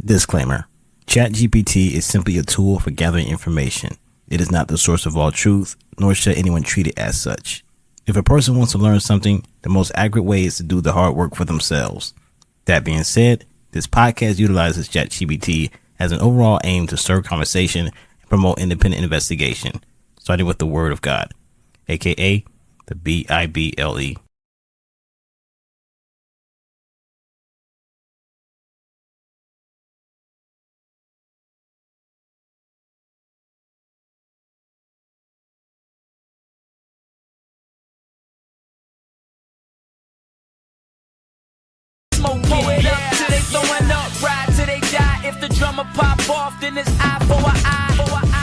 Disclaimer. ChatGPT is simply a tool for gathering information. It is not the source of all truth, nor should anyone treat it as such. If a person wants to learn something, the most accurate way is to do the hard work for themselves. That being said, this podcast utilizes ChatGPT as an overall aim to stir conversation and promote independent investigation, starting with the Word of God, aka the Bible. Blow it up till they throwing up, ride till they die. If the drummer pop off, then it's eye for an eye.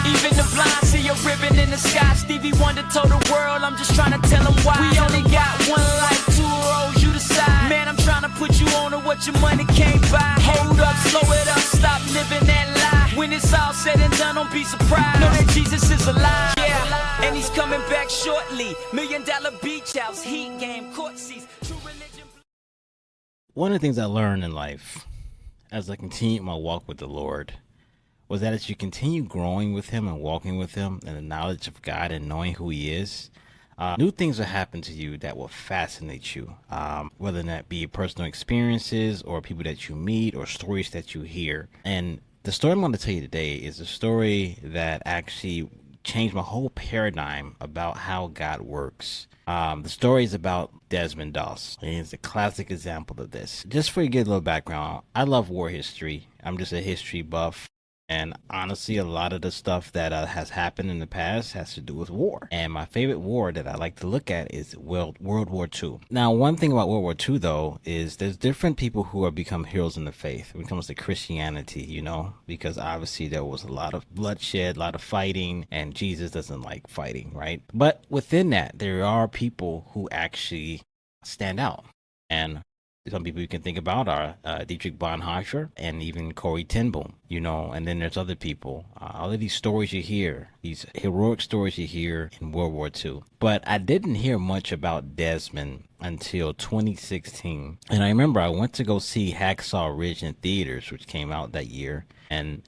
Even the blind see a ribbon in the sky. Stevie Wonder told the world, I'm just trying to tell them why. We only got one life, two roads, you decide. Man, I'm trying to put you on to what your money can't buy. Hold up, slow it up, stop living that lie. When it's all said and done, don't be surprised. Know that Jesus is alive, yeah, and he's coming back shortly. $1 Million beach house, heat game, court seats, true religion. One of the things I learned in life as I continued my walk with the Lord was that as you continue growing with him and walking with him and the knowledge of God and knowing who he is, new things will happen to you that will fascinate you, whether that be personal experiences or people that you meet or stories that you hear. And the story I'm going to tell you today is a story that actually changed my whole paradigm about how God works. The story is about Desmond Doss, and it's a classic example of this. Just for you to get a little background, I love war history. I'm just a history buff. And honestly, a lot of the stuff that has happened in the past has to do with war. And my favorite war that I like to look at is World War II. Now, one thing about World War II, though, is there's different people who have become heroes in the faith when it comes to Christianity, you know, because obviously there was a lot of bloodshed, a lot of fighting, and Jesus doesn't like fighting, right? But within that, there are people who actually stand out. And some people you can think about are Dietrich Bonhoeffer and even Corrie ten Boom, you know, and then there's other people. All of these stories you hear, these heroic stories you hear in World War II. But I didn't hear much about Desmond until 2016. And I remember I went to go see Hacksaw Ridge in theaters, which came out that year. And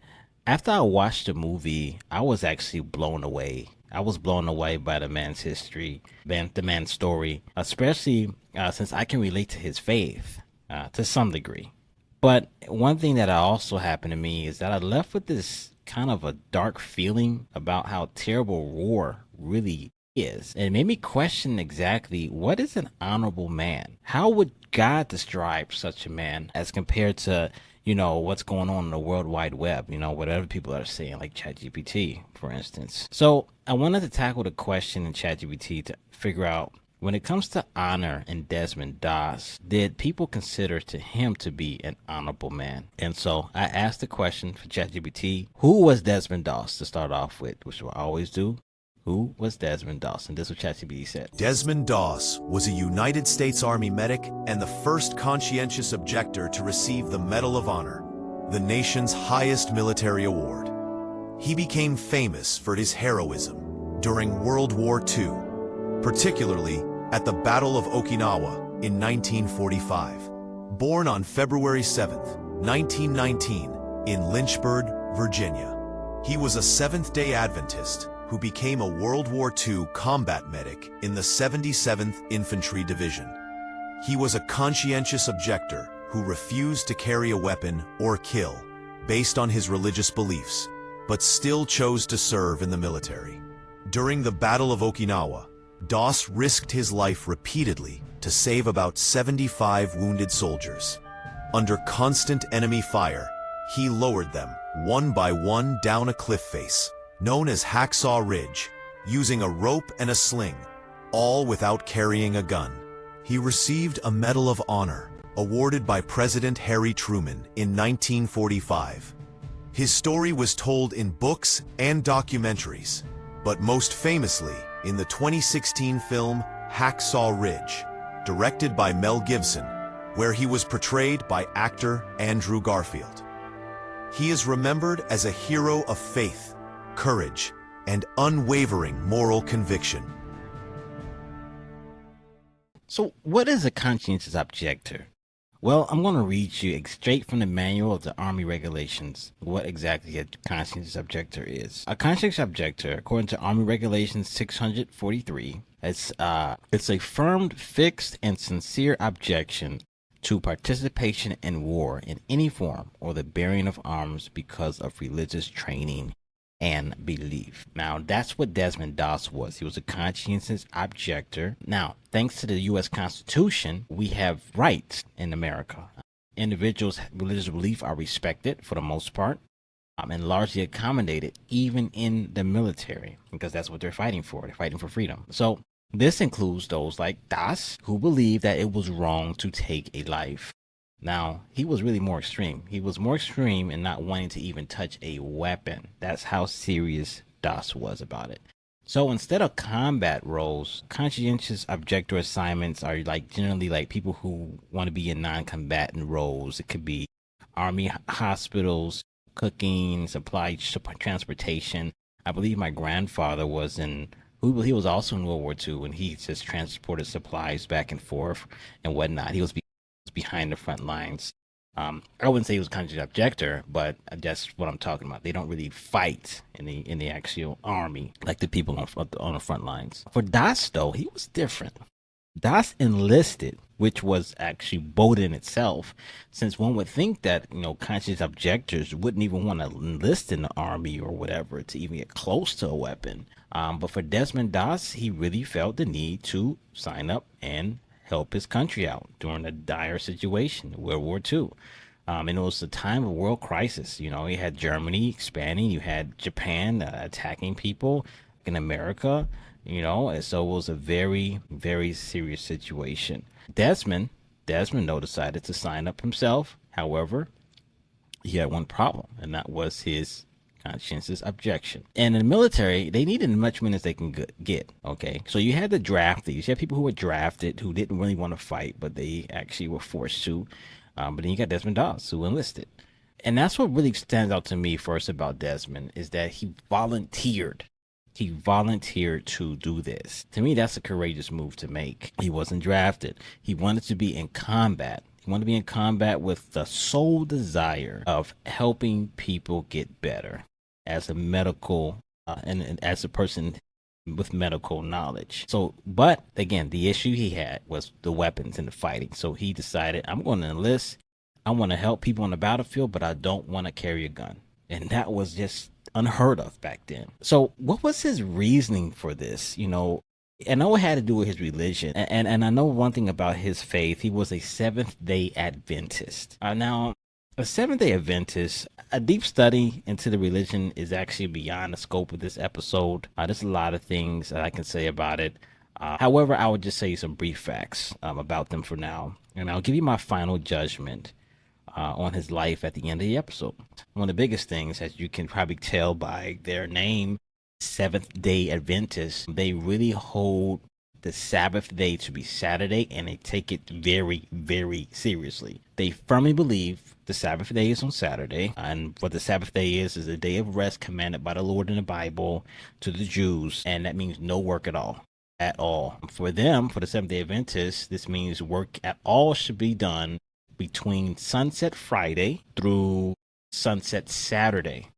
after I watched the movie, I was actually blown away. I was blown away by the man's history, the man's story, especially since I can relate to his faith to some degree. But one thing that also happened to me is that I left with this kind of a dark feeling about how terrible war really is. And it made me question exactly what is an honorable man? How would God describe such a man as compared to, you know, what's going on in the World Wide Web, you know, whatever people are saying, like ChatGPT, for instance. So I wanted to tackle the question in ChatGPT to figure out, when it comes to honor in Desmond Doss, did people consider to him to be an honorable man? And so I asked the question for ChatGPT, who was Desmond Doss, to start off with, which we'll always do. Who was Desmond Doss? And this is what ChatGPT said. Desmond Doss was a United States Army medic and the first conscientious objector to receive the Medal of Honor, the nation's highest military award. He became famous for his heroism during World War II, particularly at the Battle of Okinawa in 1945. Born on February 7th, 1919, in Lynchburg, Virginia, he was a Seventh-day Adventist who became a World War II combat medic in the 77th Infantry Division. He was a conscientious objector who refused to carry a weapon or kill based on his religious beliefs, but still chose to serve in the military. During the Battle of Okinawa, Doss risked his life repeatedly to save about 75 wounded soldiers. Under constant enemy fire, he lowered them one by one down a cliff face, known as Hacksaw Ridge, using a rope and a sling, all without carrying a gun. He received a Medal of Honor, awarded by President Harry Truman in 1945. His story was told in books and documentaries, but most famously in the 2016 film Hacksaw Ridge, directed by Mel Gibson, where he was portrayed by actor Andrew Garfield. He is remembered as a hero of faith, courage, and unwavering moral conviction. So what is a conscientious objector? Well, I'm going to read you straight from the manual of the Army regulations what exactly a conscientious objector is. A conscientious objector, according to Army Regulations 643, it's a firm, fixed, and sincere objection to participation in war in any form or the bearing of arms because of religious training and belief. Now, that's what Desmond Doss was. He was a conscientious objector. Now, thanks to the U.S. Constitution, we have rights in America. Individuals' religious belief are respected for the most part, and largely accommodated, even in the military, because that's what they're fighting for. They're fighting for freedom. So this includes those like Doss, who believed that it was wrong to take a life. Now, he was really more extreme. He was more extreme in not wanting to even touch a weapon. That's how serious Doss was about it. So instead of combat roles, conscientious objector assignments are like generally like people who want to be in non-combatant roles. It could be army hospitals, cooking, supply transportation. I believe my grandfather was in he was also in World War II, and he just transported supplies back and forth and whatnot. He was behind the front lines. I wouldn't say he was a conscientious objector, but that's what I'm talking about. They don't really fight in the actual army like the people on the front lines. For Doss, though, he was different. Doss enlisted, which was actually bold in itself, since one would think that, conscientious objectors wouldn't even want to enlist in the army or whatever to even get close to a weapon. But for Desmond Doss, he really felt the need to sign up and help his country out during a dire situation, World War II. And it was a time of world crisis. You had Germany expanding, you had Japan attacking people in America, and so it was a very, very serious situation. Desmond, though, decided to sign up himself. However, he had one problem, and that was his conscientious objection. And in the military, they needed as much men as they can get. Okay, so you had the draftees. You had people who were drafted who didn't really want to fight, but they actually were forced to. But then you got Desmond Doss, who enlisted. And that's what really stands out to me first about Desmond, is that he volunteered. He volunteered to do this. To me, that's a courageous move to make. He wasn't drafted. He wanted to be in combat. He wanted to be in combat with the sole desire of helping people get better as a medical and as a person with medical knowledge. So, but again, the issue he had was the weapons and the fighting. So he decided, I'm going to enlist. I want to help people on the battlefield, but I don't want to carry a gun. And that was just unheard of back then. So what was his reasoning for this? I know it had to do with his religion. And I know one thing about his faith. He was a Seventh-day Adventist. Now, a Seventh-day Adventist, a deep study into the religion is actually beyond the scope of this episode. There's a lot of things that I can say about it. However, I would just say some brief facts about them for now. And I'll give you my final judgment on his life at the end of the episode. One of the biggest things, as you can probably tell by their name, Seventh-day Adventists, they really hold the Sabbath day to be Saturday, and they take it very, very seriously. They firmly believe the Sabbath day is on Saturday, and what the Sabbath day is a day of rest commanded by the Lord in the Bible to the Jews, and that means no work at all. For them, for the Seventh-day Adventists, this means work at all should be done between sunset Friday through sunset Saturday.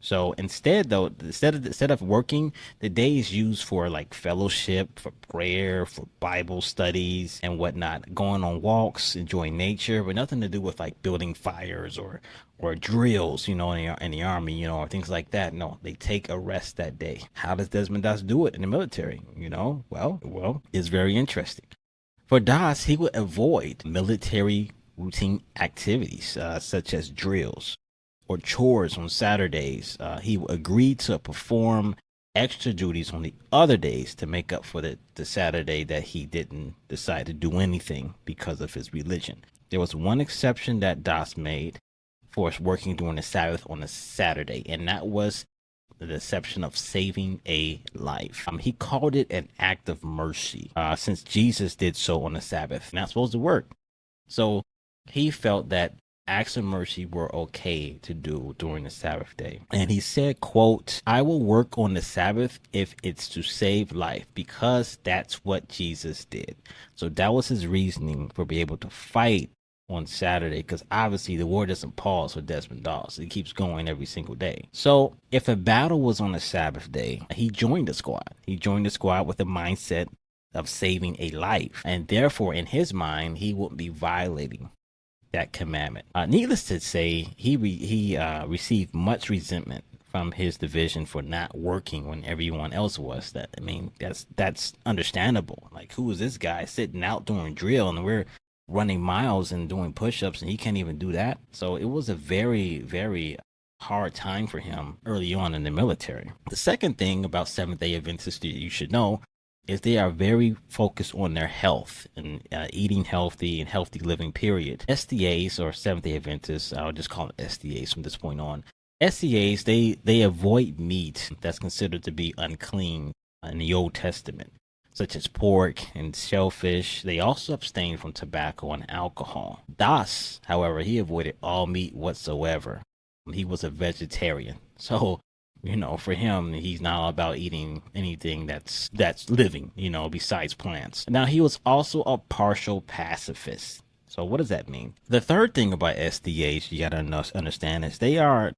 So instead of working, the day is used for like fellowship, for prayer, for Bible studies and whatnot, going on walks, enjoying nature, but nothing to do with like building fires or drills, in the army, or things like that. No, they take a rest that day. How does Desmond Doss do it in the military? Well, it's very interesting. For Doss, he would avoid military routine activities such as drills or chores on Saturdays. He agreed to perform extra duties on the other days to make up for the Saturday that he didn't decide to do anything because of his religion. There was one exception that Doss made for working during the Sabbath on a Saturday, and that was the deception of saving a life. He called it an act of mercy, since Jesus did so on the Sabbath. Not supposed to work. So he felt that acts of mercy were okay to do during the Sabbath day. And he said, quote, "I will work on the Sabbath if it's to save life, because that's what Jesus did." So that was his reasoning for being able to fight on Saturday, because obviously the war doesn't pause for Desmond Doss. It keeps going every single day. So if a battle was on a Sabbath day, he joined the squad. He joined the squad with the mindset of saving a life. And therefore, in his mind, he wouldn't be violating that commandment. Needless to say, he received much resentment from his division for not working when everyone else was. That's understandable. Like, who is this guy sitting out doing drill and we're running miles and doing push-ups and he can't even do that? So it was a very, very hard time for him early on in the military. The second thing about Seventh-day Adventists that you should know is they are very focused on their health and eating healthy and healthy living, period. SDAs, or Seventh-day Adventists, I'll just call them SDAs from this point on. SDAs, they avoid meat that's considered to be unclean in the Old Testament, such as pork and shellfish. They also abstain from tobacco and alcohol. Doss, however, he avoided all meat whatsoever. He was a vegetarian. So, for him, he's not all about eating anything that's living, besides plants. Now, he was also a partial pacifist. So what does that mean? The third thing about SDAs you got to understand is they are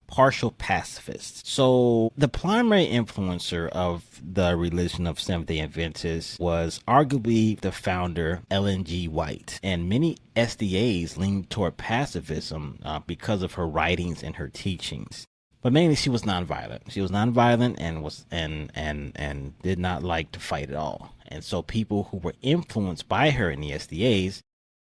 partial pacifists. So the primary influencer of the religion of Seventh-day Adventists was arguably the founder, Ellen G. White. And many SDAs leaned toward pacifism because of her writings and her teachings. But mainly she was nonviolent. She was nonviolent and did not like to fight at all. And so people who were influenced by her in the SDAs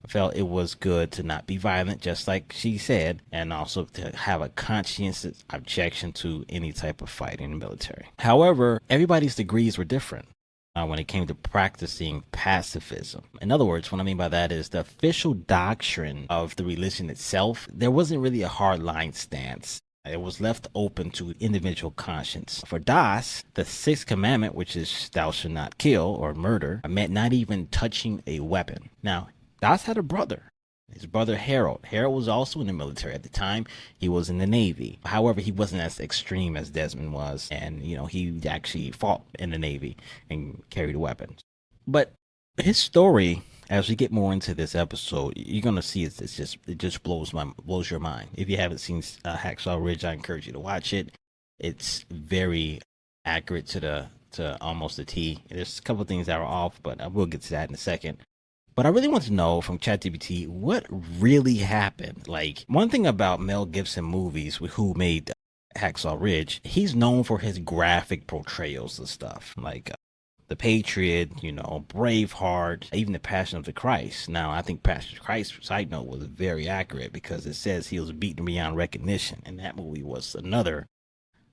felt it was good to not be violent, just like she said, and also to have a conscientious objection to any type of fight in the military. However, everybody's degrees were different when it came to practicing pacifism. In other words, what I mean by that is the official doctrine of the religion itself, there wasn't really a hard line stance. It was left open to individual conscience. For Doss, the sixth commandment, which is thou shalt not kill or murder, meant not even touching a weapon. Now, Doss had a brother, his brother Harold. Harold was also in the military at the time. He was in the Navy. However, he wasn't as extreme as Desmond was. And, he actually fought in the Navy and carried weapons. But his story, as we get more into this episode, you're going to see it just blows your mind. If you haven't seen Hacksaw Ridge, I encourage you to watch it. It's very accurate to almost a T. There's a couple of things that are off, but I will get to that in a second. But I really want to know from ChatGPT what really happened. Like, one thing about Mel Gibson movies, who made Hacksaw Ridge, he's known for his graphic portrayals of stuff. Like The Patriot, Braveheart, even The Passion of the Christ. Now, I think Passion of the Christ, side note, was very accurate because it says he was beaten beyond recognition. And that movie was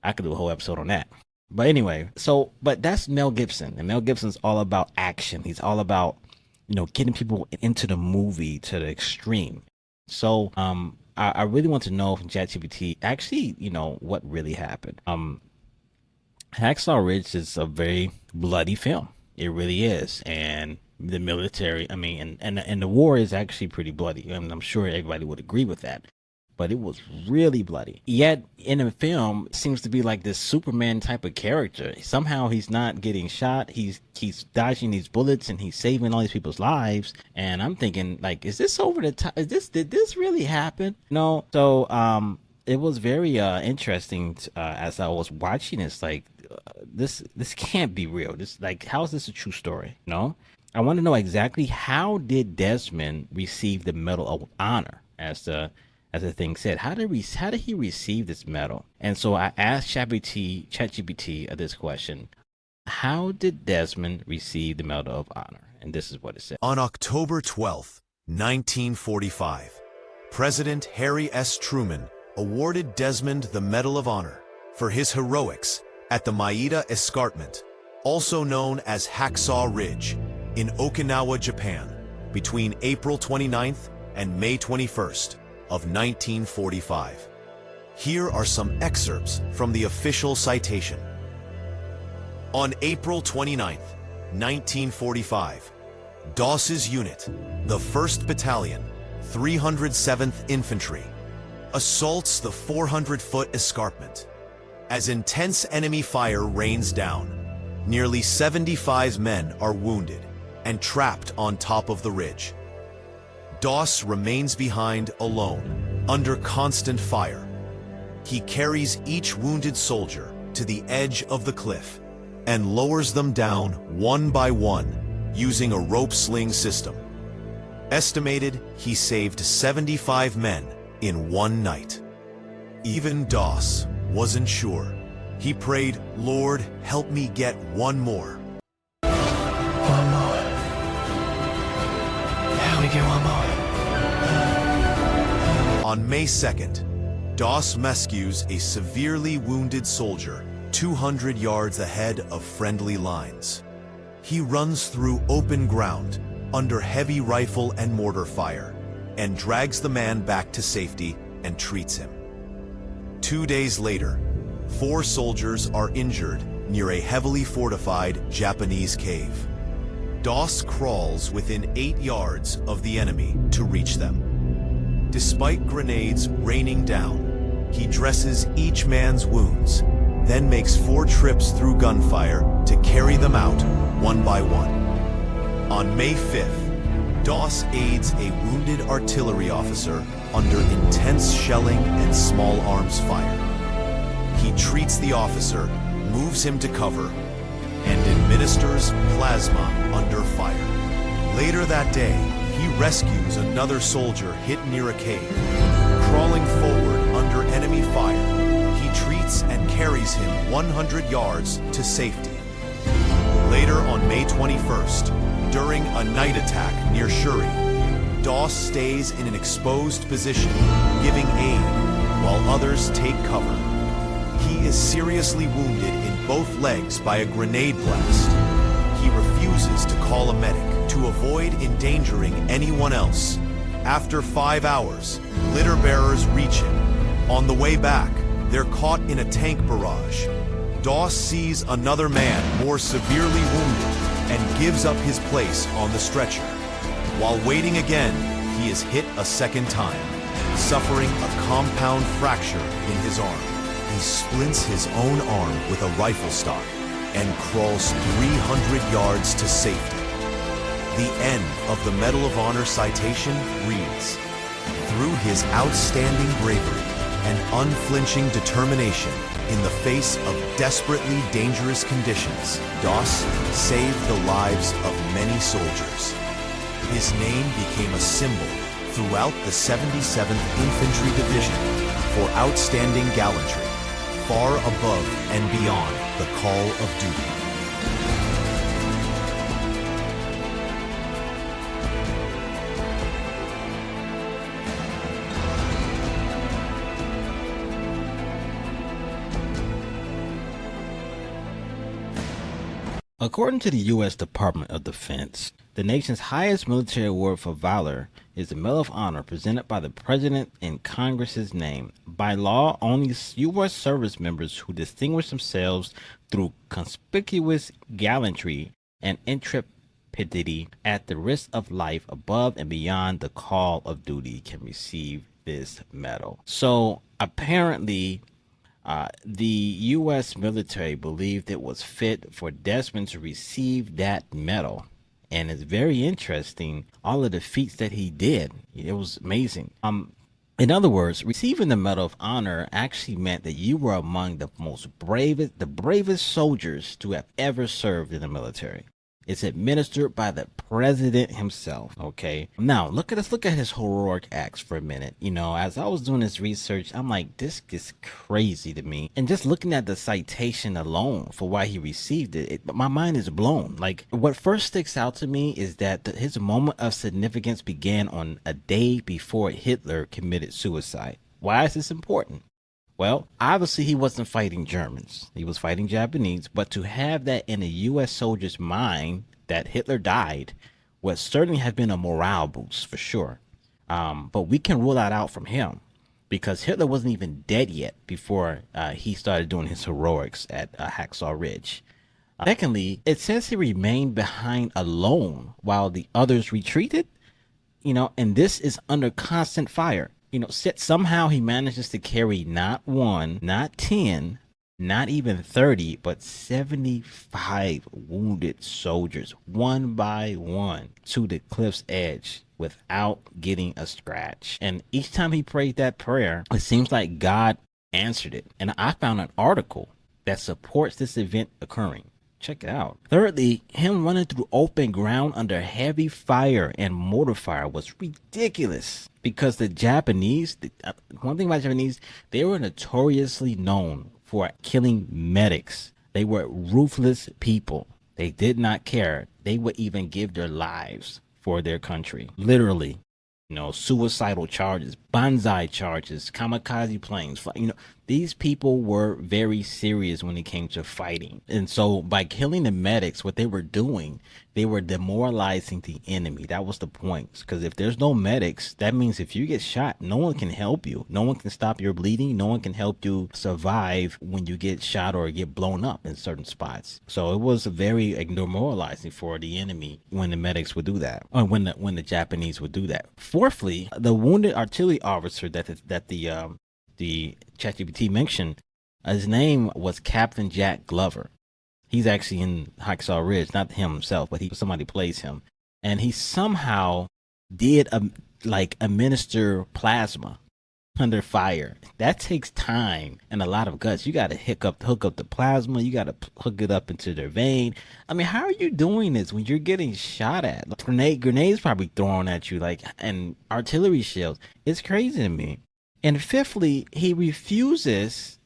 I could do a whole episode on that. But anyway, but that's Mel Gibson. And Mel Gibson's all about action. He's all about getting people into the movie to the extreme. So I really want to know from ChatGPT actually, what really happened. Hacksaw Ridge is a very bloody film. It really is. And the military, and the war is actually pretty bloody. I'm sure everybody would agree with that. But it was really bloody. Yet in the film, it seems to be like this Superman type of character. Somehow he's not getting shot. He's dodging these bullets and he's saving all these people's lives. And I'm thinking, like, is this over the top? Did this really happen? No. So it was very interesting as I was watching this. Like, this can't be real. How is this a true story? I want to know exactly how did Desmond receive the Medal of Honor as the thing said. How did he receive this medal? And so I asked ChatGPT this question: how did Desmond receive the Medal of Honor? And this is what it said. On October 12th, 1945, President Harry S. Truman awarded Desmond the Medal of Honor for his heroics at the Maeda Escarpment, also known as Hacksaw Ridge, in Okinawa, Japan, between April 29th and May 21st. Of 1945. Here are some excerpts from the official citation. On April 29th, 1945, Doss's unit, the 1st Battalion, 307th Infantry, assaults the 400-foot escarpment. As intense enemy fire rains down, nearly 75 men are wounded and trapped on top of the ridge. Doss remains behind alone, under constant fire. He carries each wounded soldier to the edge of the cliff and lowers them down one by one using a rope sling system. Estimated, he saved 75 men in one night. Even Doss wasn't sure. He prayed, "Lord, help me get one more." One more. Yeah, we get one more. On May 2nd, Doss rescues a severely wounded soldier 200 yards ahead of friendly lines. He runs through open ground, under heavy rifle and mortar fire, and drags the man back to safety and treats him. 2 days later, 4 soldiers are injured near a heavily fortified Japanese cave. Doss crawls within 8 yards of the enemy to reach them. Despite grenades raining down, he dresses each man's wounds, then makes 4 trips through gunfire to carry them out one by one. On May 5th, Doss aids a wounded artillery officer under intense shelling and small arms fire. He treats the officer, moves him to cover, and administers plasma under fire. Later that day, he rescues another soldier hit near a cave. Crawling forward under enemy fire, he treats and carries him 100 yards to safety. Later on May 21st, during a night attack near Shuri, Doss stays in an exposed position, giving aid, while others take cover. He is seriously wounded in both legs by a grenade blast. He refuses to call a medic to avoid endangering anyone else. After 5 hours, litter bearers reach him. On the way back, they're caught in a tank barrage. Doss sees another man more severely wounded and gives up his place on the stretcher. While waiting again, he is hit a second time, suffering a compound fracture in his arm. He splints his own arm with a rifle stock and crawls 300 yards to safety. The end of the Medal of Honor citation reads, "Through his outstanding bravery and unflinching determination in the face of desperately dangerous conditions, Doss saved the lives of many soldiers." His name became a symbol throughout the 77th Infantry Division for outstanding gallantry, far above and beyond the call of duty. According to the U.S. Department of Defense, the nation's highest military award for valor is the Medal of Honor presented by the President in Congress's name. By law, only U.S. service members who distinguish themselves through conspicuous gallantry and intrepidity at the risk of life above and beyond the call of duty can receive this medal. So apparently, the U.S. military believed it was fit for Desmond to receive that medal. And it's very interesting, all of the feats that he did. It was amazing. In other words, receiving the Medal of Honor actually meant that you were among the bravest soldiers to have ever served in the military. It's administered by the president himself. Okay. Now let's look at his heroic acts for a minute. You know, as I was doing this research, I'm like, this is crazy to me. And just looking at the citation alone for why he received it, my mind is blown. Like, what first sticks out to me is that his moment of significance began on a day before Hitler committed suicide. Why is this important? Well, obviously he wasn't fighting Germans. He was fighting Japanese. But to have that in a U.S. soldier's mind that Hitler died would certainly have been a morale boost for sure. But we can rule that out from him because Hitler wasn't even dead yet before he started doing his heroics at Hacksaw Ridge. Secondly, it says he remained behind alone while the others retreated, and this is under constant fire. Somehow he manages to carry not 1, not 10, not even 30, but 75 wounded soldiers, one by one, to the cliff's edge without getting a scratch. And each time he prayed that prayer, it seems like God answered it. And I found an article that supports this event occurring. Check it out. Thirdly, him running through open ground under heavy fire and mortar fire was ridiculous because the Japanese, one thing about Japanese, they were notoriously known for killing medics. They were ruthless people. They did not care. They would even give their lives for their country. Literally. Suicidal charges, banzai charges, kamikaze planes. These people were very serious when it came to fighting. And so by killing the medics, what they were doing, they were demoralizing the enemy. That was the point. Because if there's no medics, that means if you get shot, no one can help you. No one can stop your bleeding. No one can help you survive when you get shot or get blown up in certain spots. So it was very demoralizing for the enemy when the medics would do that, or when the Japanese would do that. Fourthly, the wounded artillery officer that the ChatGPT mentioned, his name was Captain Jack Glover. He's actually in Hacksaw Ridge, not him himself, but somebody plays him, and he somehow did administer plasma under fire. That takes time and a lot of guts. You got to hook up the plasma. You got to hook it up into their vein. I mean, how are you doing this when you're getting shot at? Grenades probably thrown at you, and artillery shells. It's crazy to me. And fifthly, he refuses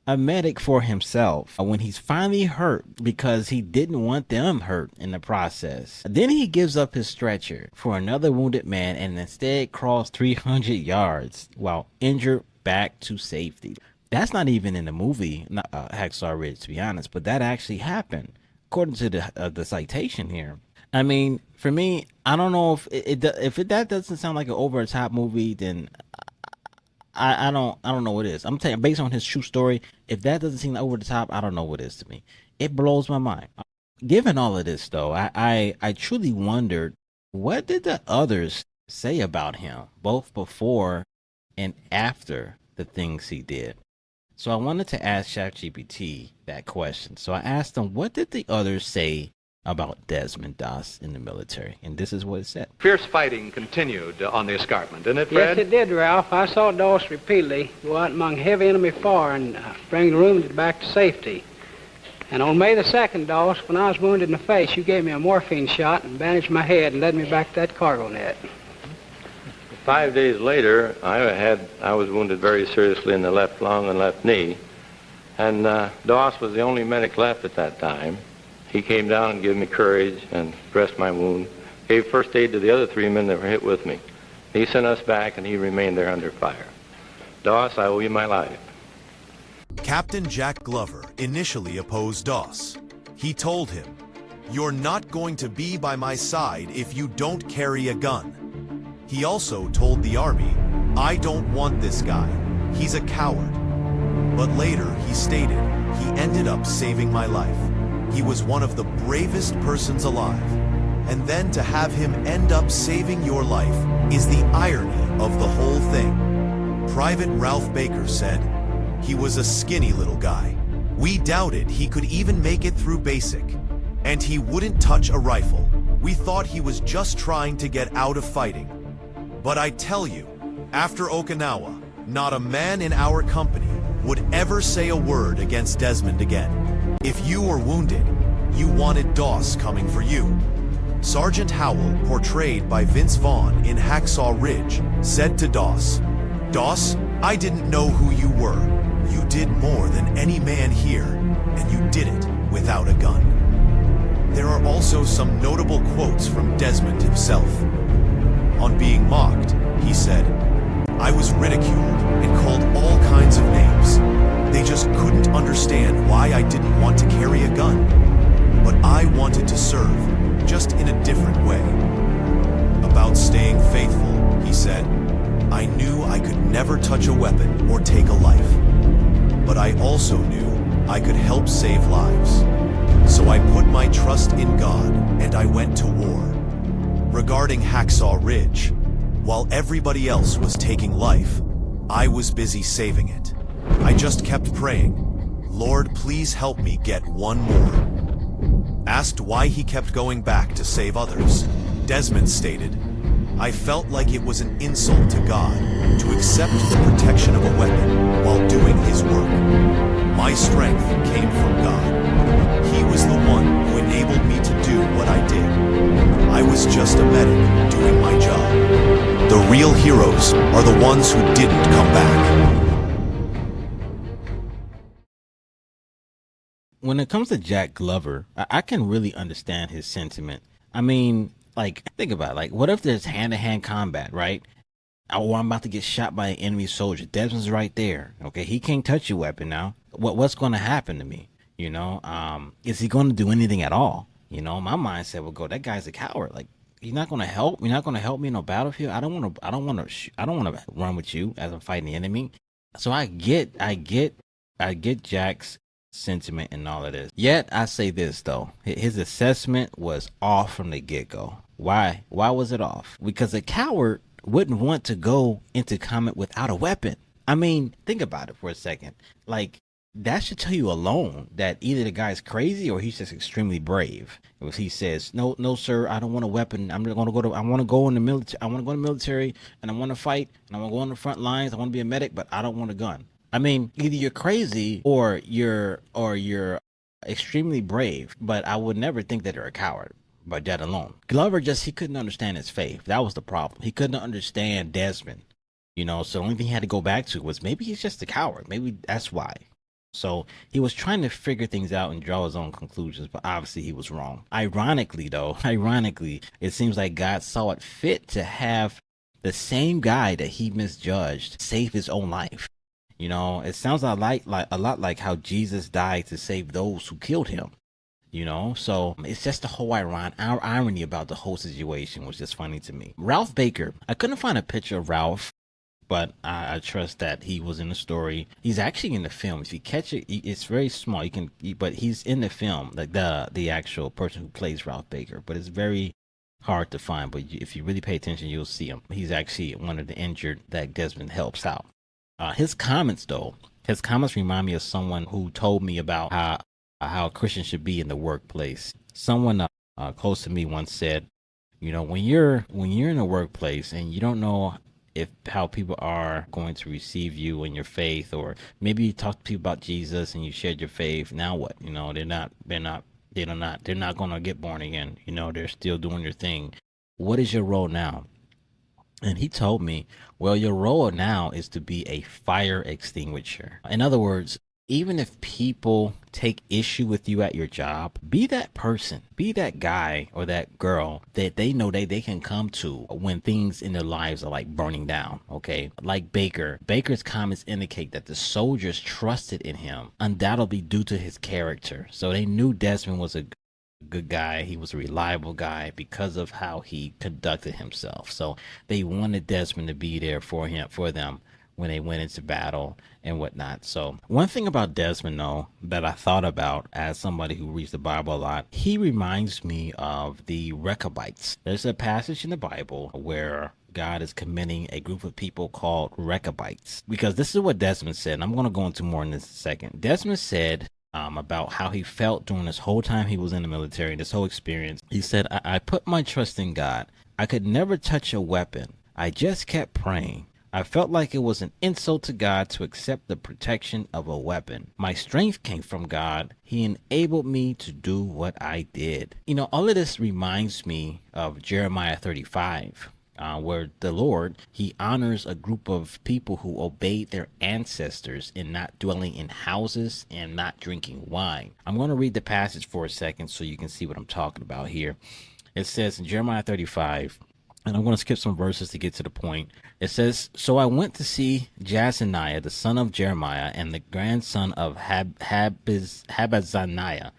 a medic for himself when he's finally hurt because he didn't want them hurt in the process. Then he gives up his stretcher for another wounded man and instead crawls 300 yards while injured back to safety. That's not even in the movie, Hacksaw Ridge, to be honest, but that actually happened according to the citation here. I mean, for me, I don't know if that doesn't sound like an over the top movie, then I don't know what it is. I'm telling you, based on his true story, if that doesn't seem over the top, I don't know what it is to me. It blows my mind. Given all of this, though, I truly wondered, what did the others say about him, both before and after the things he did? So I wanted to ask ChatGPT that question. So I asked him, what did the others say about Desmond Doss in the military? And this is what it said. Fierce fighting continued on the escarpment, didn't it, Fred? Yes, it did, Ralph. I saw Doss repeatedly go out among heavy enemy fire and bring the wounded back to safety. And on May the 2nd, Doss, when I was wounded in the face, you gave me a morphine shot and bandaged my head and led me back to that cargo net. 5 days later, I was wounded very seriously in the left lung and left knee, and Doss was the only medic left at that time. He came down and gave me courage and dressed my wound, gave first aid to the other 3 men that were hit with me. He sent us back, and he remained there under fire. Doss, I owe you my life. Captain Jack Glover initially opposed Doss. He told him, "You're not going to be by my side if you don't carry a gun." He also told the Army, "I don't want this guy. He's a coward." But later, he stated, "He ended up saving my life. He was one of the bravest persons alive." And then to have him end up saving your life is the irony of the whole thing. Private Ralph Baker said, "He was a skinny little guy. We doubted he could even make it through basic. And he wouldn't touch a rifle. We thought he was just trying to get out of fighting. But I tell you, after Okinawa, not a man in our company would ever say a word against Desmond again. If you were wounded, you wanted Doss coming for you." Sergeant Howell, portrayed by Vince Vaughn in Hacksaw Ridge, said to Doss, "Doss, I didn't know who you were. You did more than any man here, and you did it without a gun." There are also some notable quotes from Desmond himself. On being mocked, he said, "I was ridiculed and called all kinds of names. They just couldn't understand why I didn't want to carry a gun. But I wanted to serve, just in a different way." About staying faithful, he said, "I knew I could never touch a weapon or take a life. But I also knew I could help save lives. So I put my trust in God and I went to war." Regarding Hacksaw Ridge, while everybody else was taking life, I was busy saving it. I just kept praying, Lord, please help me get one more. Asked why he kept going back to save others, Desmond stated, I felt like it was an insult to God to accept the protection of a weapon while doing his work. My strength came from God. He was the one who enabled me to do what I did. I was just a medic doing my job. The real heroes are the ones who didn't come back. When it comes to Jack Glover, I can really understand his sentiment. I mean, like, think about it. Like, what if there's hand-to-hand combat, right? Or I'm about to get shot by an enemy soldier. Desmond's right there. Okay, he can't touch your weapon now. What's going to happen to me? You know, is he going to do anything at all? You know, my mindset would go, that guy's a coward. Like, he's not going to help. You're not going to help me in a battlefield. I don't want to run with you as I'm fighting the enemy. So I get Jack's sentiment and all of this. Yet I say this though, his assessment was off from the get-go. Why was it off? Because a coward wouldn't want to go into combat without a weapon. I mean, think about it for a second. Like, that should tell you alone that either the guy's crazy or he's just extremely brave. If he says, no sir, I don't want a weapon, I want to go in the military, I want to go in the military and I want to fight and I want to go on the front lines, I want to be a medic, but I don't want a gun. I mean, either you're crazy or you're extremely brave, but I would never think that you're a coward by that alone. Glover he couldn't understand his faith. That was the problem. He couldn't understand Desmond, you know, so the only thing he had to go back to was maybe he's just a coward. Maybe that's why. So he was trying to figure things out and draw his own conclusions, but obviously he was wrong. Ironically, it seems like God saw it fit to have the same guy that he misjudged save his own life. You know, it sounds a lot like how Jesus died to save those who killed him. You know, so it's just the whole irony about the whole situation was just funny to me. Ralph Baker, I couldn't find a picture of Ralph, but I trust that he was in the story. He's actually in the film. If you catch it, it's very small. But he's in the film, like the actual person who plays Ralph Baker. But it's very hard to find. But if you really pay attention, you'll see him. He's actually one of the injured that Desmond helps out. His comments remind me of someone who told me about how Christians should be in the workplace. Someone close to me once said, you know, when you're in a workplace and you don't know how people are going to receive you and your faith, or maybe you talk to people about Jesus and you shared your faith, now what? You know, they're not going to get born again. You know, they're still doing their thing. What is your role now? And he told me, well, your role now is to be a fire extinguisher. In other words, even if people take issue with you at your job, be that person, be that guy or that girl that they know they can come to when things in their lives are like burning down, okay? Like Baker's comments indicate that the soldiers trusted in him, undoubtedly due to his character. So they knew Desmond was a good guy. He was a reliable guy because of how he conducted himself. So they wanted Desmond to be there for them when they went into battle and whatnot. So one thing about Desmond, though, that I thought about as somebody who reads the Bible a lot, he reminds me of the Rechabites. There's a passage in the Bible where God is commending a group of people called Rechabites, because this is what Desmond said, and I'm going to go into more in this second. Desmond said about how he felt during this whole time he was in the military, this whole experience. He said, I put my trust in God. I could never touch a weapon. I just kept praying. I felt like it was an insult to God to accept the protection of a weapon. My strength came from God. He enabled me to do what I did. You know, all of this reminds me of Jeremiah 35. Where the Lord, he honors a group of people who obeyed their ancestors in not dwelling in houses and not drinking wine. I'm going to read the passage for a second so you can see what I'm talking about here. It says in Jeremiah 35, and I'm going to skip some verses to get to the point. It says, So I went to see Jazaniah, the son of Jeremiah, and the grandson of Habazaniah,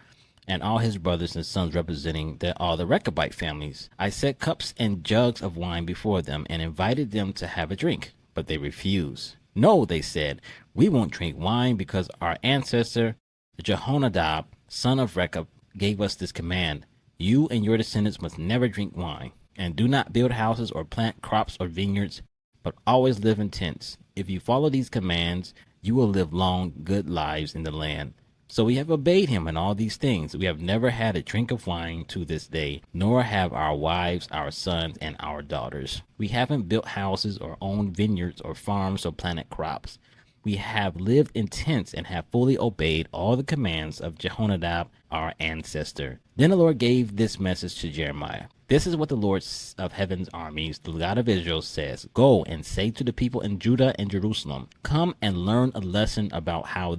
and all his brothers and sons representing all the Rechabite families. I set cups and jugs of wine before them and invited them to have a drink, but they refused. No, they said, we won't drink wine because our ancestor Jehonadab, son of Rechab, gave us this command. You and your descendants must never drink wine, and do not build houses or plant crops or vineyards, but always live in tents. If you follow these commands, you will live long, good lives in the land. So we have obeyed him in all these things. We have never had a drink of wine to this day, nor have our wives, our sons, and our daughters. We haven't built houses or owned vineyards or farms or planted crops. We have lived in tents and have fully obeyed all the commands of Jehonadab, our ancestor. Then the Lord gave this message to Jeremiah. This is what the Lord of heaven's armies, the God of Israel, says. Go and say to the people in Judah and Jerusalem, come and learn a lesson about how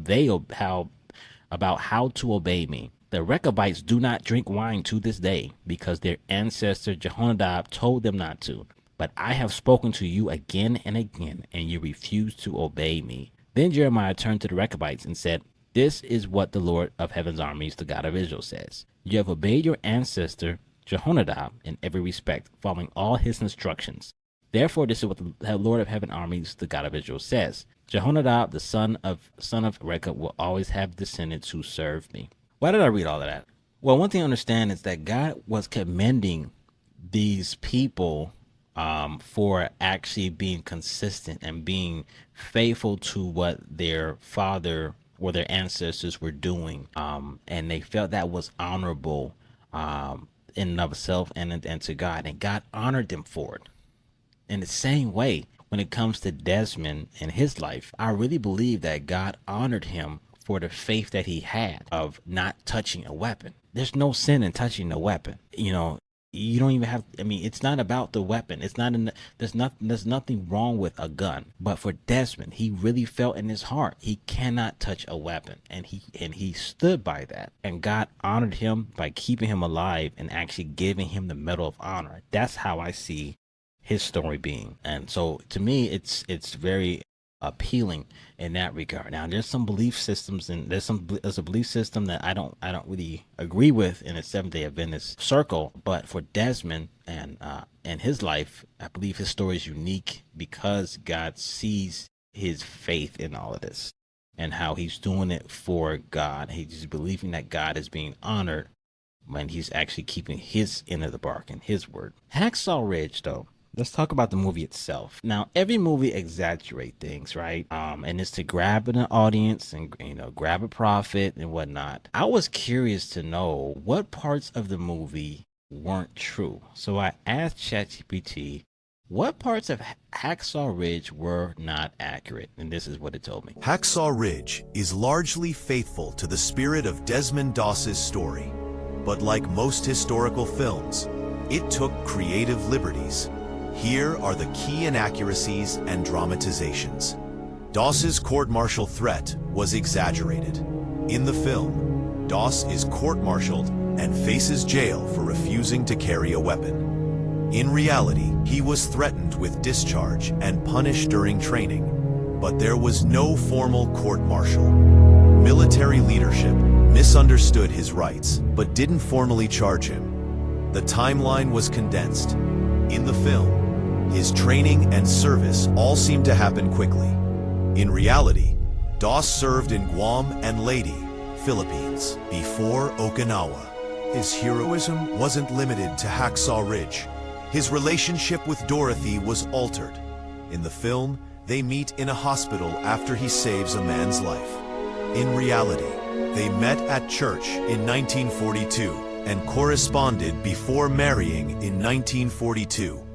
to obey me. The Rechabites do not drink wine to this day, because their ancestor Jehonadab told them not to. But I have spoken to you again and again, and you refuse to obey me. Then Jeremiah turned to the Rechabites and said, this is what the Lord of heaven's armies, the God of Israel, says. You have obeyed your ancestor Jehonadab in every respect, following all his instructions. Therefore, this is what the Lord of heaven armies, the God of Israel, says. Jehonadab, the son of Rechab, will always have descendants who serve me. Why did I read all of that? Well, one thing to understand is that God was commending these people for actually being consistent and being faithful to what their father or their ancestors were doing. And they felt that was honorable in and of itself and to God. And God honored them for it. In the same way, when it comes to Desmond and his life, I really believe that God honored him for the faith that he had of not touching a weapon. There's no sin in touching a weapon. You don't even have, it's not about the weapon. It's not there's nothing wrong with a gun. But for Desmond, he really felt in his heart he cannot touch a weapon, and he stood by that. And God honored him by keeping him alive and actually giving him the Medal of Honor. That's how I see his story being. And so to me, it's very appealing in that regard. Now, there's some belief systems, and there's a belief system that I don't really agree with in a Seventh-day Adventist circle. But for Desmond and his life, I believe his story is unique because God sees his faith in all of this and how he's doing it for God. He's believing that God is being honored when he's actually keeping his end of the bargain, his word. Hacksaw Ridge, though. Let's talk about the movie itself. Now, every movie exaggerates things, right? And it's to grab an audience and, grab a profit and whatnot. I was curious to know what parts of the movie weren't true. So I asked ChatGPT what parts of Hacksaw Ridge were not accurate. And this is what it told me. Hacksaw Ridge is largely faithful to the spirit of Desmond Doss's story. But like most historical films, it took creative liberties. Here are the key inaccuracies and dramatizations. Doss's court-martial threat was exaggerated. In the film, Doss is court-martialed and faces jail for refusing to carry a weapon. In reality, he was threatened with discharge and punished during training, but there was no formal court-martial. Military leadership misunderstood his rights, but didn't formally charge him. The timeline was condensed. In the film, his training and service all seemed to happen quickly. In reality, Doss served in Guam and Leyte, Philippines, before Okinawa. His heroism wasn't limited to Hacksaw Ridge. His relationship with Dorothy was altered. In the film, they meet in a hospital after he saves a man's life. In reality, they met at church in 1942 and corresponded before marrying in 1942.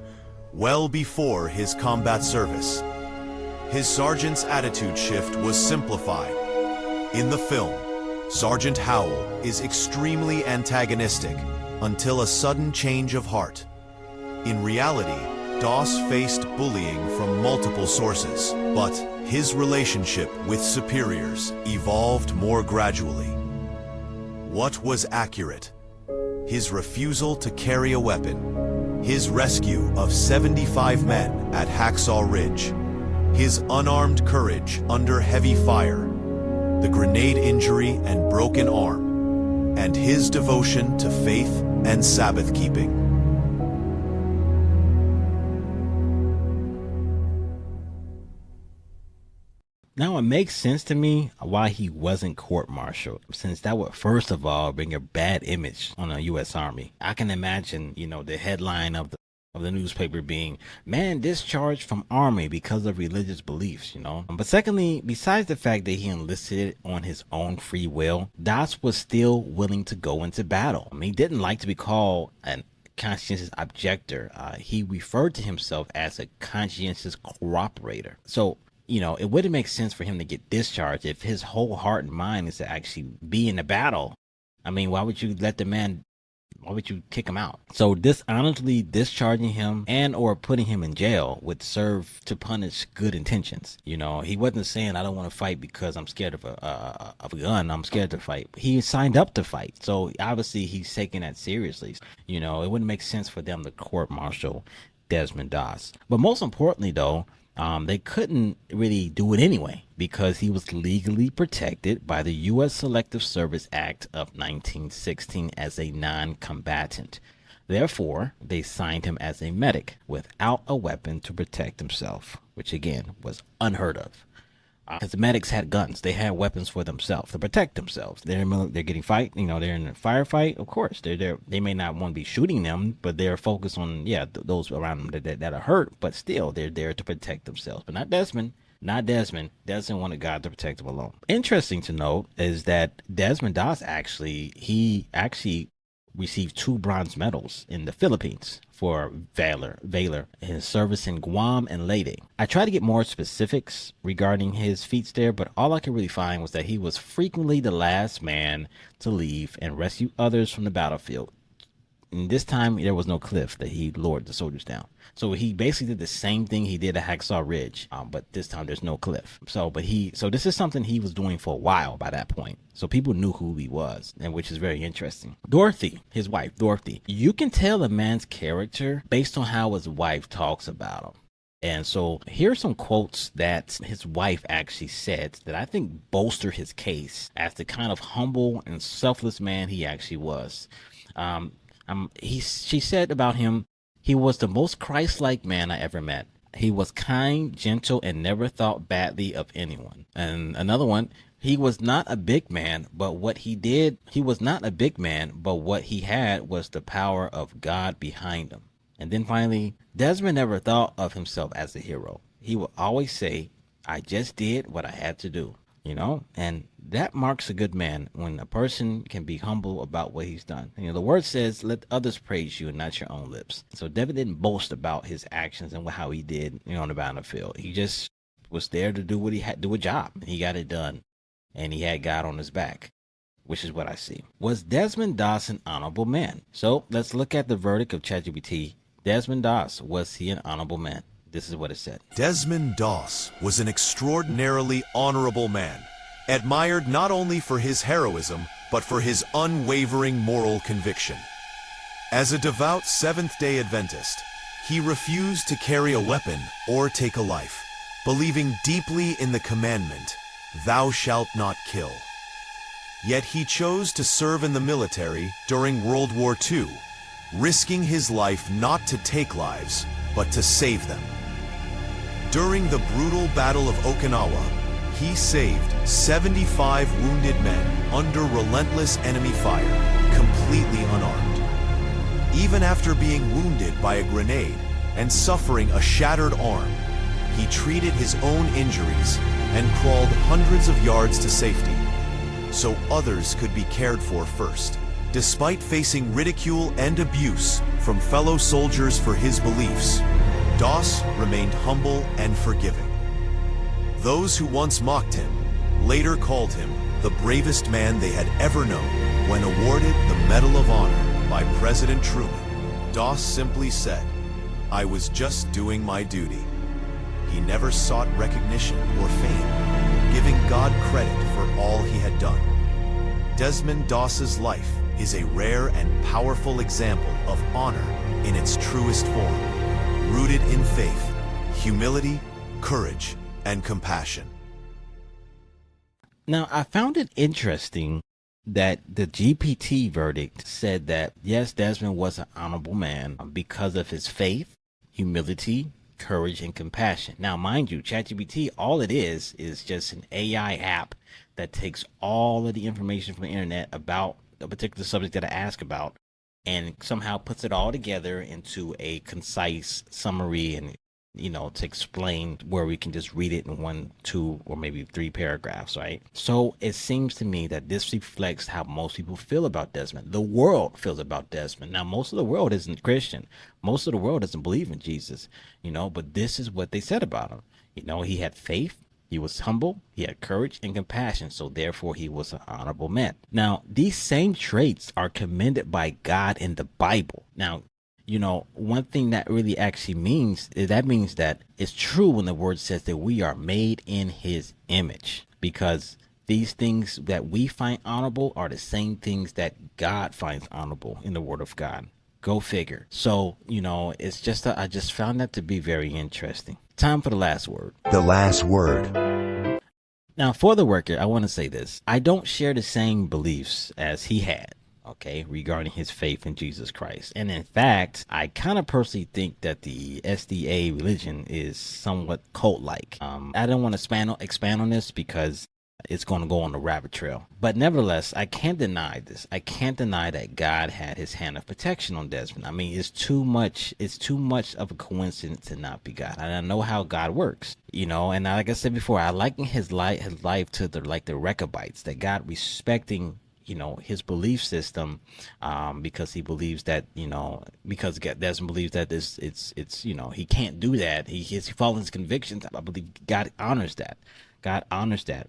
Well before his combat service. His sergeant's attitude shift was simplified. In the film, Sergeant Howell is extremely antagonistic until a sudden change of heart. In reality, Doss faced bullying from multiple sources, but his relationship with superiors evolved more gradually. What was accurate? His refusal to carry a weapon. His rescue of 75 men at Hacksaw Ridge, his unarmed courage under heavy fire, the grenade injury and broken arm, and his devotion to faith and Sabbath keeping. Now, it makes sense to me why he wasn't court-martialed, since that would, first of all, bring a bad image on the U.S. Army. I can imagine, the headline of of the newspaper being, man discharged from army because of religious beliefs, But secondly, besides the fact that he enlisted on his own free will, Doss was still willing to go into battle. He didn't like to be called an conscientious objector. He referred to himself as a conscientious cooperator. So, it wouldn't make sense for him to get discharged if his whole heart and mind is to actually be in the battle. I mean, why would you kick him out? So dishonorably discharging him and or putting him in jail would serve to punish good intentions. He wasn't saying, I don't want to fight because I'm scared of a gun. I'm scared to fight. He signed up to fight. So obviously he's taking that seriously. It wouldn't make sense for them to court martial Desmond Doss. But most importantly, though, they couldn't really do it anyway because he was legally protected by the U.S. Selective Service Act of 1916 as a non-combatant. Therefore, they signed him as a medic without a weapon to protect himself, which again was unheard of. Because the medics had guns, they had weapons for themselves to protect themselves. They're getting fight, they're in a firefight. Of course, they're there. They may not want to be shooting them, but they're focused on those around them that are hurt. But still, they're there to protect themselves. But not Desmond. Desmond wanted God to protect him alone. Interesting to note is that Desmond Doss actually received 2 bronze medals in the Philippines for valor in his service in Guam and Leyte. I tried to get more specifics regarding his feats there, but all I could really find was that he was frequently the last man to leave and rescue others from the battlefield. And this time there was no cliff that he lured the soldiers down. So he basically did the same thing he did at Hacksaw Ridge, but this time there's no cliff. So this is something he was doing for a while by that point. So people knew who he was, and which is very interesting. Dorothy, his wife, you can tell a man's character based on how his wife talks about him. And so here are some quotes that his wife actually said that I think bolster his case as the kind of humble and selfless man he actually was. She said about him, he was the most Christ-like man I ever met. He was kind, gentle, and never thought badly of anyone. And another one, he was not a big man, but what he had was the power of God behind him. And then finally, Desmond never thought of himself as a hero. He would always say, I just did what I had to do. And that marks a good man when a person can be humble about what he's done. The word says, let others praise you and not your own lips. So David didn't boast about his actions and how he did, on the battlefield. He just was there to do what he had, do a job. He got it done, and he had God on his back, which is what I see. Was Desmond Doss an honorable man? So let's look at the verdict of ChatGPT. Desmond Doss, was he an honorable man? This is what it said. Desmond Doss was an extraordinarily honorable man, admired not only for his heroism, but for his unwavering moral conviction. As a devout Seventh-day Adventist, he refused to carry a weapon or take a life, believing deeply in the commandment, "Thou shalt not kill." Yet he chose to serve in the military during World War II, risking his life not to take lives, but to save them. During the brutal Battle of Okinawa, he saved 75 wounded men under relentless enemy fire, completely unarmed. Even after being wounded by a grenade and suffering a shattered arm, he treated his own injuries and crawled hundreds of yards to safety, so others could be cared for first. Despite facing ridicule and abuse from fellow soldiers for his beliefs, Doss remained humble and forgiving. Those who once mocked him later called him the bravest man they had ever known. When awarded the Medal of Honor by President Truman, Doss simply said, "I was just doing my duty." He never sought recognition or fame, giving God credit for all he had done. Desmond Doss's life is a rare and powerful example of honor in its truest form, rooted in faith, humility, courage, and compassion. Now, I found it interesting that the GPT verdict said that, yes, Desmond was an honorable man because of his faith, humility, courage, and compassion. Now, mind you, ChatGPT, all it is just an AI app that takes all of the information from the internet about a particular subject that I ask about and somehow puts it all together into a concise summary, and to explain where we can just read it in 1, 2, or maybe 3 paragraphs, right? So it seems to me that this reflects how most people feel about Desmond. The world feels about Desmond. Now, most of the world isn't Christian. Most of the world doesn't believe in Jesus, but this is what they said about him. He had faith. He was humble, he had courage and compassion, so therefore he was an honorable man. Now, these same traits are commended by God in the Bible. Now, one thing that really actually means that it's true when the word says that we are made in his image, because these things that we find honorable are the same things that God finds honorable in the word of God. Go figure. So, it's just, I just found that to be very interesting. Time for the last word. The last word. Now, for the record, I want to say this. I don't share the same beliefs as he had, regarding his faith in Jesus Christ. And in fact, I kind of personally think that the SDA religion is somewhat cult-like. I don't want to expand on this because it's going to go on the rabbit trail. But nevertheless, I can't deny this. I can't deny that God had his hand of protection on Desmond. I mean, it's too much of a coincidence to not be God. And I know how God works, and like I said before, I liken his life to the Rechabites, that God respecting his belief system, because he believes that, because Desmond believes that it's he can't do that. He follows his convictions. I believe God honors that. God honors that.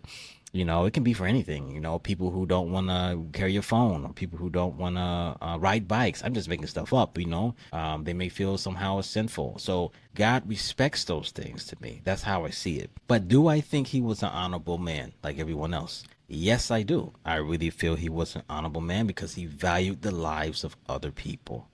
It can be for anything, people who don't want to carry a phone, or people who don't want to ride bikes. I'm just making stuff up, they may feel somehow sinful. So God respects those things to me. That's how I see it. But do I think he was an honorable man like everyone else? Yes, I do. I really feel he was an honorable man because he valued the lives of other people.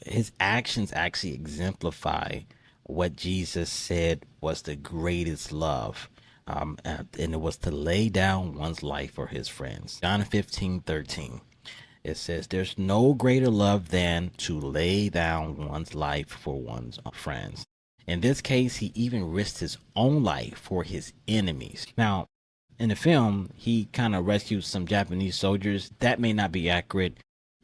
His actions actually exemplify what Jesus said was the greatest love. And it was to lay down one's life for his friends. John 15:13. It says, there's no greater love than to lay down one's life for one's friends. In this case, he even risked his own life for his enemies. Now, in the film, he kind of rescued some Japanese soldiers. That may not be accurate.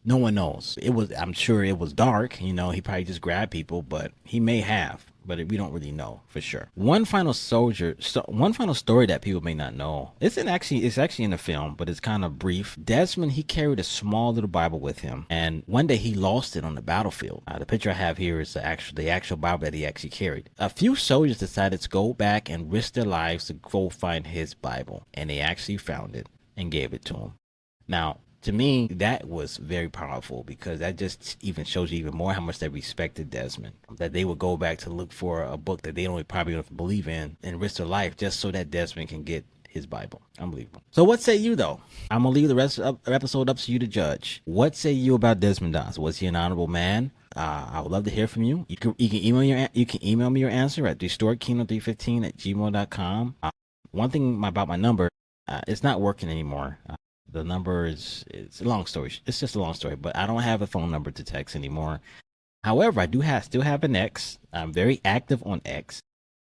No one knows. I'm sure it was dark. He probably just grabbed people, but he may have. But we don't really know for sure. One final story that people may not know. It's actually in the film, but it's kind of brief. Desmond, he carried a small little Bible with him, and one day he lost it on the battlefield. The picture I have here is the actual Bible that he actually carried. A few soldiers decided to go back and risk their lives to go find his Bible, and they actually found it and gave it to him. Now, to me, that was very powerful, because that just even shows you even more how much they respected Desmond, that they would go back to look for a book that they probably don't believe in and risk their life just so that Desmond can get his Bible. Unbelievable. So what say you, though? I'm going to leave the rest of the episode up to you to judge. What say you about Desmond Doss? Was he an honorable man? I would love to hear from you. You can email me your answer at restoredkingdom315@gmail.com. One thing about my number, it's not working anymore. The number it's a long story. It's just a long story, but I don't have a phone number to text anymore. However, I still have an X. I'm very active on X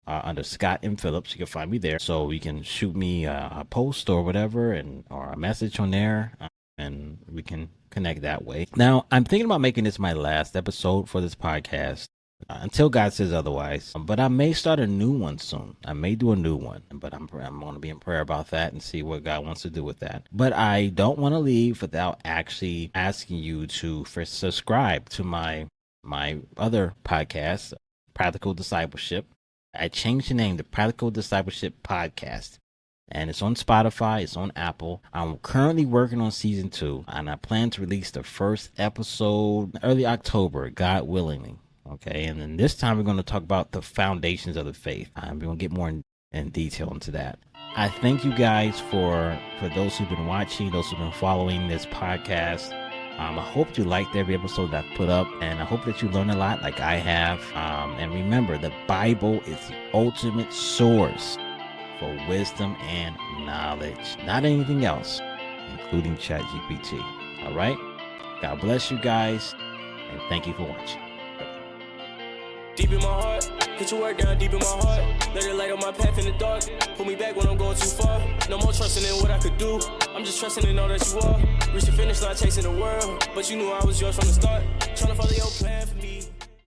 under Scott M. Phillips. You can find me there. So you can shoot me a post or whatever, or a message on there, and we can connect that way. Now, I'm thinking about making this my last episode for this podcast. Until God says otherwise. But I may start a new one soon. I may do a new one, but I'm going to be in prayer about that and see what God wants to do with that. But I don't want to leave without actually asking you to first subscribe to my other podcast, Practical Discipleship. I changed the name to Practical Discipleship Podcast, and it's on Spotify, it's on Apple. I'm currently working on season 2, and I plan to release the first episode early October, God willing. Okay, and then this time we're going to talk about the foundations of the faith. We're going to get more in detail into that. I thank you guys for those who've been watching, those who've been following this podcast. I hope you liked every episode that I put up, and I hope that you learn a lot like I have. And remember, the Bible is the ultimate source for wisdom and knowledge, not anything else, including ChatGPT. All right? God bless you guys, and thank you for watching. Deep in my heart. Put your work down deep in my heart. Let it light up my path in the dark. Pull me back when I'm going too far. No more trusting in what I could do. I'm just trusting in all that you are. Reach the finish line chasing the world. But you knew I was yours from the start. Tryna follow your plan for me.